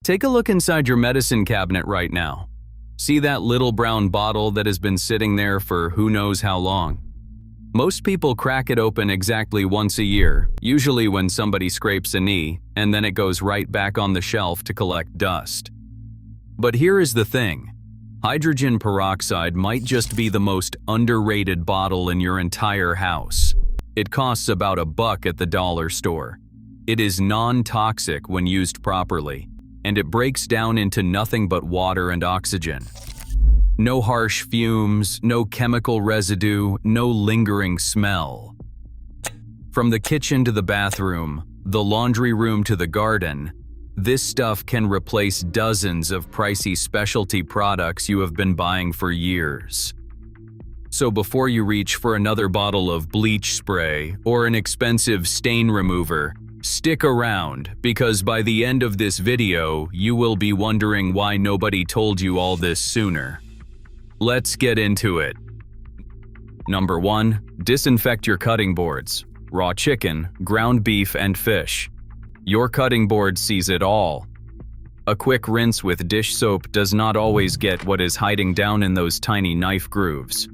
Take a look inside your medicine cabinet right now. See that little brown bottle that has been sitting there for who knows how long? Most people crack it open exactly once a year, usually when somebody scrapes a knee, and then it goes right back on the shelf to collect dust. But here is the thing. Hydrogen peroxide might just be the most underrated bottle in your entire house. It costs about $1 at the dollar store. It is non-toxic when used properly, and it breaks down into nothing but water and oxygen. No harsh fumes, no chemical residue, no lingering smell. From the kitchen to the bathroom, the laundry room to the garden, this stuff can replace dozens of pricey specialty products you have been buying for years. So before you reach for another bottle of bleach spray or an expensive stain remover, stick around, because by the end of this video, you will be wondering why nobody told you all this sooner. Let's get into it. Number 1. Disinfect your cutting boards. Raw chicken, ground beef, and fish. Your cutting board sees it all. A quick rinse with dish soap does not always get what is hiding down in those tiny knife grooves.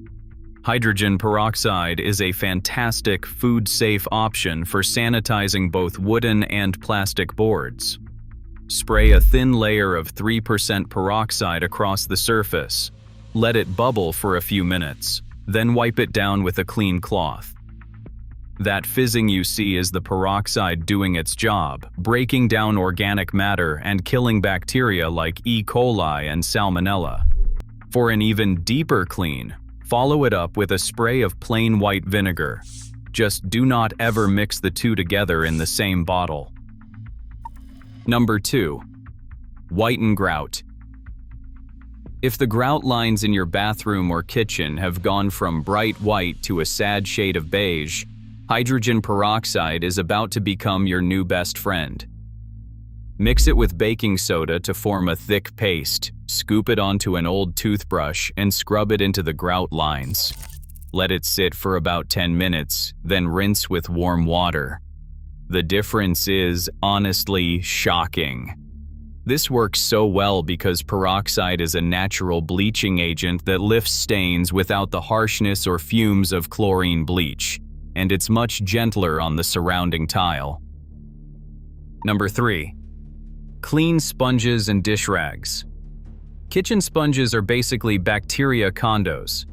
Hydrogen peroxide is a fantastic food-safe option for sanitizing both wooden and plastic boards. Spray a thin layer of 3% peroxide across the surface. Let it bubble for a few minutes, then wipe it down with a clean cloth. That fizzing you see is the peroxide doing its job, breaking down organic matter and killing bacteria like E. coli and Salmonella. For an even deeper clean, follow it up with a spray of plain white vinegar. Just do not ever mix the two together in the same bottle. Number 2. Whiten grout. If the grout lines in your bathroom or kitchen have gone from bright white to a sad shade of beige, hydrogen peroxide is about to become your new best friend. Mix it with baking soda to form a thick paste, scoop it onto an old toothbrush, and scrub it into the grout lines. Let it sit for about 10 minutes, then rinse with warm water. The difference is, honestly, shocking. This works so well because peroxide is a natural bleaching agent that lifts stains without the harshness or fumes of chlorine bleach, and it's much gentler on the surrounding tile. Number 3. Clean sponges and dish rags. Kitchen sponges are basically bacteria condos.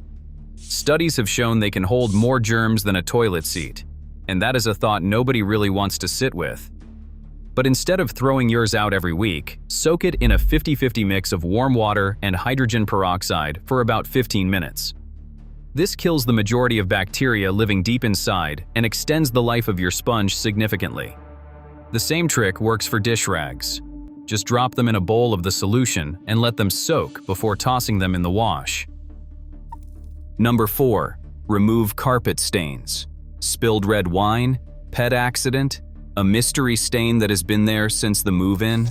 Studies have shown they can hold more germs than a toilet seat, and that is a thought nobody really wants to sit with. But instead of throwing yours out every week, soak it in a 50-50 mix of warm water and hydrogen peroxide for about 15 minutes. This kills the majority of bacteria living deep inside and extends the life of your sponge significantly. The same trick works for dish rags. Just drop them in a bowl of the solution and let them soak before tossing them in the wash. Number 4. Remove carpet stains. Spilled red wine, pet accident, a mystery stain that has been there since the move-in.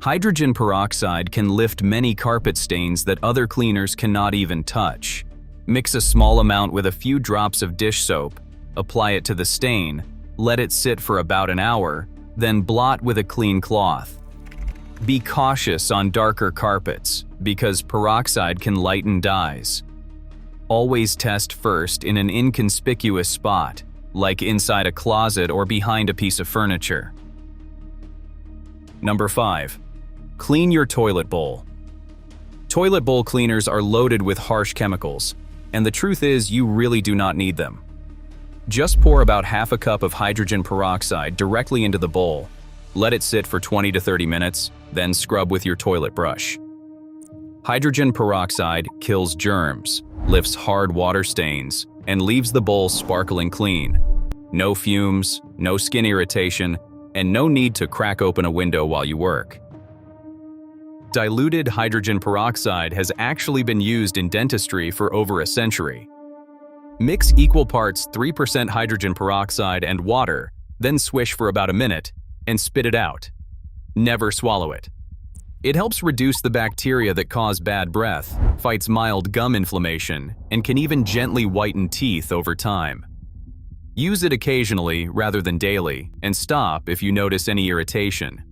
Hydrogen peroxide can lift many carpet stains that other cleaners cannot even touch. Mix a small amount with a few drops of dish soap, apply it to the stain, let it sit for about an hour, then blot with a clean cloth. Be cautious on darker carpets, because peroxide can lighten dyes. Always test first in an inconspicuous spot, like inside a closet or behind a piece of furniture. Number 5. Clean your toilet bowl. Toilet bowl cleaners are loaded with harsh chemicals, and the truth is you really do not need them. Just pour about half a cup of hydrogen peroxide directly into the bowl. Let it sit for 20 to 30 minutes, then scrub with your toilet brush. Hydrogen peroxide kills germs, lifts hard water stains, and leaves the bowl sparkling clean. No fumes, no skin irritation, and no need to crack open a window while you work. Diluted hydrogen peroxide has actually been used in dentistry for over a century. Mix equal parts 3% hydrogen peroxide and water, then swish for about a minute, and spit it out. Never swallow it. It helps reduce the bacteria that cause bad breath, fights mild gum inflammation, and can even gently whiten teeth over time. Use it occasionally rather than daily, and stop if you notice any irritation.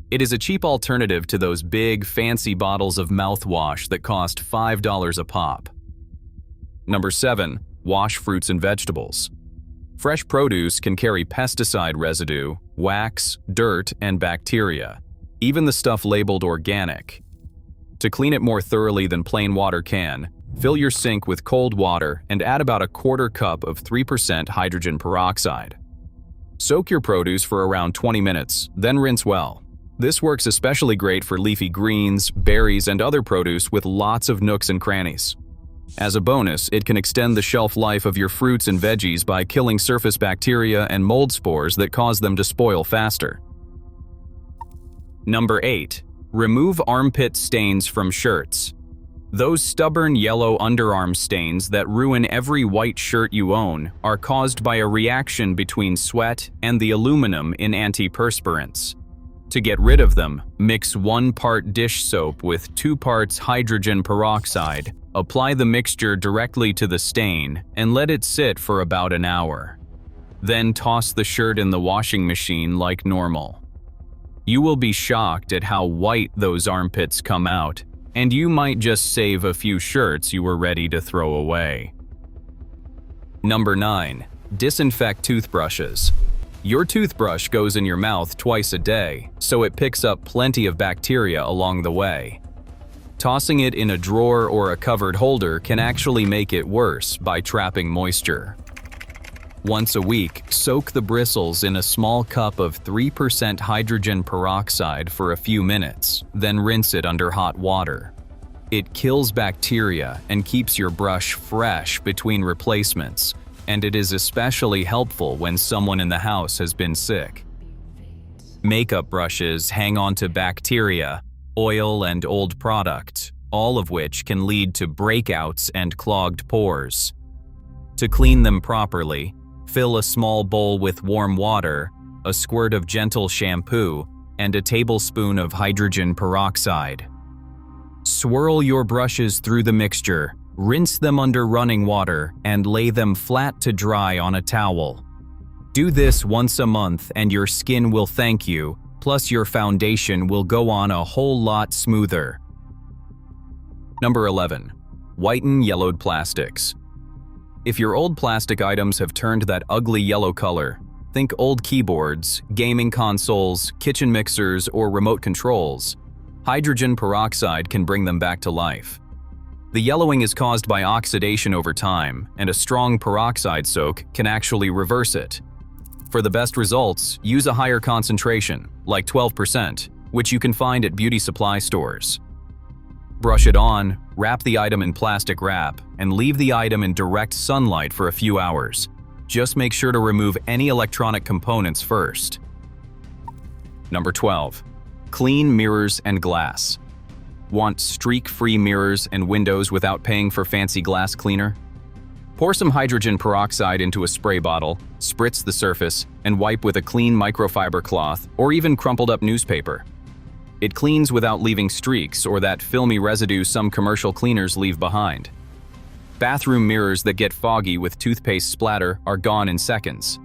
It is a cheap alternative to those big, fancy bottles of mouthwash that cost $5 a pop. Number 7. Wash fruits and vegetables. Fresh produce can carry pesticide residue, wax, dirt, and bacteria, even the stuff labeled organic. To clean it more thoroughly than plain water can, fill your sink with cold water and add about a quarter cup of 3% hydrogen peroxide. Soak your produce for around 20 minutes, then rinse well. This works especially great for leafy greens, berries, and other produce with lots of nooks and crannies. As a bonus, it can extend the shelf life of your fruits and veggies by killing surface bacteria and mold spores that cause them to spoil faster. Number 8. Remove armpit stains from shirts. Those stubborn yellow underarm stains that ruin every white shirt you own are caused by a reaction between sweat and the aluminum in antiperspirants. To get rid of them, mix 1 part dish soap with 2 parts hydrogen peroxide, apply the mixture directly to the stain, and let it sit for about an hour. Then toss the shirt in the washing machine like normal. You will be shocked at how white those armpits come out, and you might just save a few shirts you were ready to throw away. Number 9. Disinfect toothbrushes. Your toothbrush goes in your mouth twice a day, so it picks up plenty of bacteria along the way. Tossing it in a drawer or a covered holder can actually make it worse by trapping moisture. Once a week, soak the bristles in a small cup of 3% hydrogen peroxide for a few minutes, then rinse it under hot water. It kills bacteria and keeps your brush fresh between replacements, and it is especially helpful when someone in the house has been sick. Makeup brushes hang on to bacteria, oil, and old product, all of which can lead to breakouts and clogged pores. To clean them properly, fill a small bowl with warm water, a squirt of gentle shampoo, and a tablespoon of hydrogen peroxide. Swirl your brushes through the mixture, rinse them under running water, and lay them flat to dry on a towel. Do this once a month and your skin will thank you, plus your foundation will go on a whole lot smoother. Number 11. Whiten yellowed plastics. If your old plastic items have turned that ugly yellow color, think old keyboards, gaming consoles, kitchen mixers, or remote controls, hydrogen peroxide can bring them back to life. The yellowing is caused by oxidation over time, and a strong peroxide soak can actually reverse it. For the best results, use a higher concentration, like 12%, which you can find at beauty supply stores. Brush it on, wrap the item in plastic wrap, and leave the item in direct sunlight for a few hours. Just make sure to remove any electronic components first. Number 12. Clean mirrors and glass. Want streak-free mirrors and windows without paying for fancy glass cleaner? Pour some hydrogen peroxide into a spray bottle, spritz the surface, and wipe with a clean microfiber cloth or even crumpled up newspaper. It cleans without leaving streaks or that filmy residue some commercial cleaners leave behind. Bathroom mirrors that get foggy with toothpaste splatter are gone in seconds.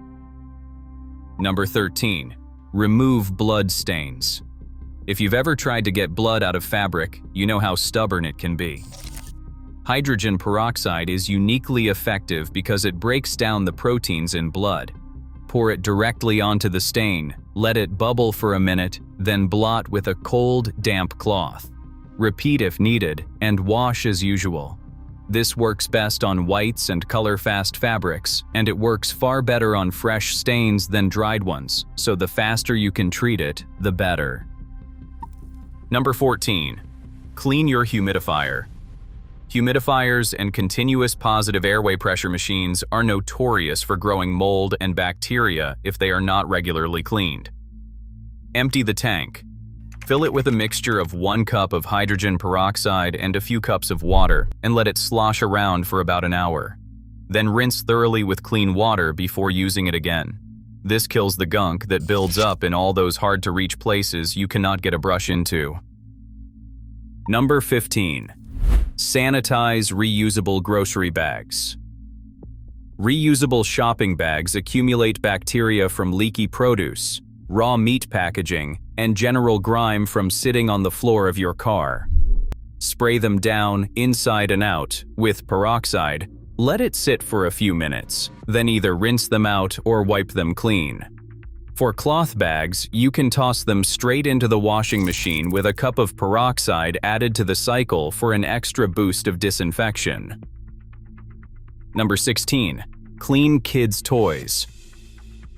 Number 13. Remove blood stains. If you've ever tried to get blood out of fabric, you know how stubborn it can be. Hydrogen peroxide is uniquely effective because it breaks down the proteins in blood. Pour it directly onto the stain, let it bubble for a minute, then blot with a cold, damp cloth. Repeat if needed, and wash as usual. This works best on whites and color-fast fabrics, and it works far better on fresh stains than dried ones, so the faster you can treat it, the better. Number 14. Clean your humidifier. Humidifiers and continuous positive airway pressure machines are notorious for growing mold and bacteria if they are not regularly cleaned. Empty the tank. Fill it with a mixture of 1 cup of hydrogen peroxide and a few cups of water and let it slosh around for about an hour. Then rinse thoroughly with clean water before using it again. This kills the gunk that builds up in all those hard-to-reach places you cannot get a brush into. Number 15. Sanitize reusable grocery bags. Reusable shopping bags accumulate bacteria from leaky produce, raw meat packaging, and general grime from sitting on the floor of your car. Spray them down, inside and out, with peroxide. Let it sit for a few minutes, then either rinse them out or wipe them clean. For cloth bags, you can toss them straight into the washing machine with a cup of peroxide added to the cycle for an extra boost of disinfection. Number 16. Clean kids' toys.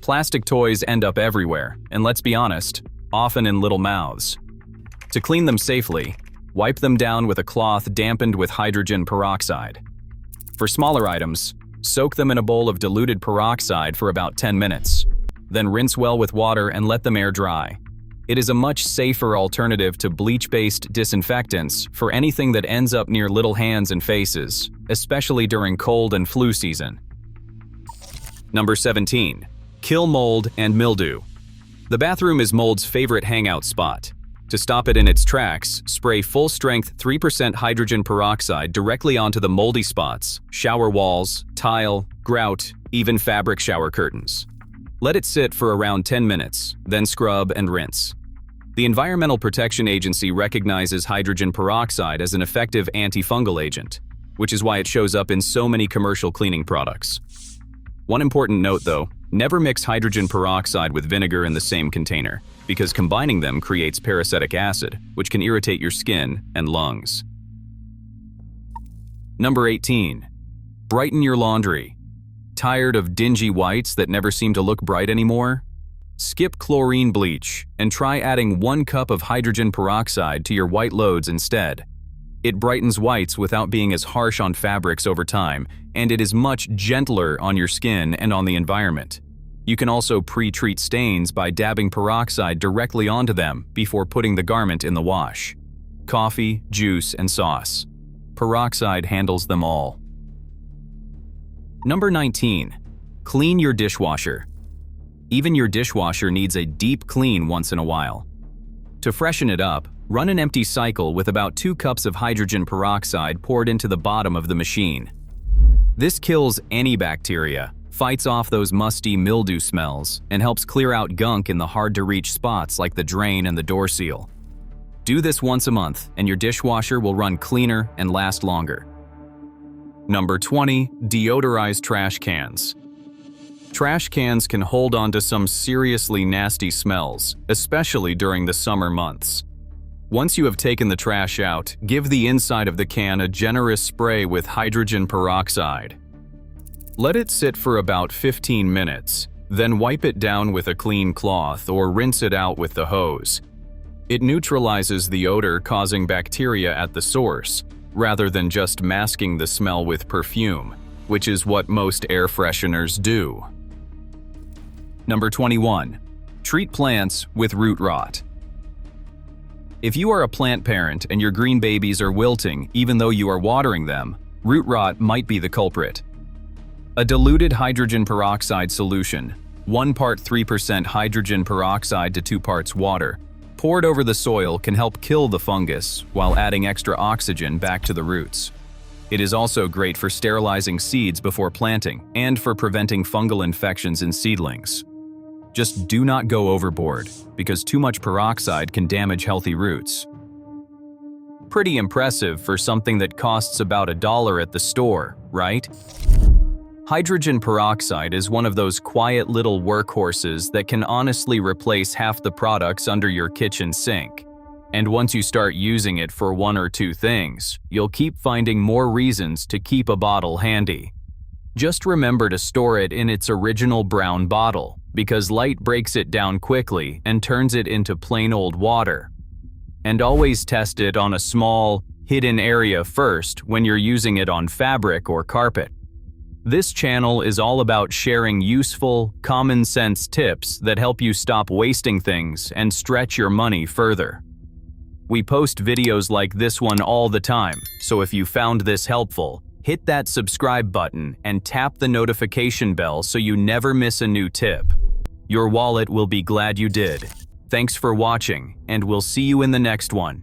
Plastic toys end up everywhere, and let's be honest, often in little mouths. To clean them safely, wipe them down with a cloth dampened with hydrogen peroxide. For smaller items, soak them in a bowl of diluted peroxide for about 10 minutes. Then rinse well with water and let them air dry. It is a much safer alternative to bleach-based disinfectants for anything that ends up near little hands and faces, especially during cold and flu season. Number 17. Kill mold and mildew. The bathroom is mold's favorite hangout spot. To stop it in its tracks, spray full-strength 3% hydrogen peroxide directly onto the moldy spots, shower walls, tile, grout, even fabric shower curtains. Let it sit for around 10 minutes, then scrub and rinse. The Environmental Protection Agency recognizes hydrogen peroxide as an effective antifungal agent, which is why it shows up in so many commercial cleaning products. One important note though, never mix hydrogen peroxide with vinegar in the same container, because combining them creates peracetic acid, which can irritate your skin and lungs. Number 18. Brighten your laundry. Tired of dingy whites that never seem to look bright anymore? Skip chlorine bleach and try adding 1 cup of hydrogen peroxide to your white loads instead. It brightens whites without being as harsh on fabrics over time, and it is much gentler on your skin and on the environment. You can also pre-treat stains by dabbing peroxide directly onto them before putting the garment in the wash. Coffee, juice, and sauce. Peroxide handles them all. Number 19. Clean your dishwasher. Even your dishwasher needs a deep clean once in a while. To freshen it up, run an empty cycle with about 2 cups of hydrogen peroxide poured into the bottom of the machine. This kills any bacteria, fights off those musty mildew smells, and helps clear out gunk in the hard-to-reach spots like the drain and the door seal. Do this once a month, and your dishwasher will run cleaner and last longer. Number 20. Deodorize trash cans. Trash cans can hold on to some seriously nasty smells, especially during the summer months. Once you have taken the trash out, give the inside of the can a generous spray with hydrogen peroxide. Let it sit for about 15 minutes, then wipe it down with a clean cloth or rinse it out with the hose. It neutralizes the odor causing bacteria at the source, rather than just masking the smell with perfume, which is what most air fresheners do. Number 21. Treat plants with root rot. If you are a plant parent and your green babies are wilting even though you are watering them, root rot might be the culprit. A diluted hydrogen peroxide solution, 1 part 3% hydrogen peroxide to 2 parts water, poured over the soil can help kill the fungus while adding extra oxygen back to the roots. It is also great for sterilizing seeds before planting and for preventing fungal infections in seedlings. Just do not go overboard, because too much peroxide can damage healthy roots. Pretty impressive for something that costs about $1 at the store, right? Hydrogen peroxide is one of those quiet little workhorses that can honestly replace half the products under your kitchen sink. And once you start using it for 1 or 2 things, you'll keep finding more reasons to keep a bottle handy. Just remember to store it in its original brown bottle, because light breaks it down quickly and turns it into plain old water. And always test it on a small, hidden area first when you're using it on fabric or carpet. This channel is all about sharing useful, common-sense tips that help you stop wasting things and stretch your money further. We post videos like this one all the time, so if you found this helpful, hit that subscribe button and tap the notification bell so you never miss a new tip. Your wallet will be glad you did. Thanks for watching, and we'll see you in the next one.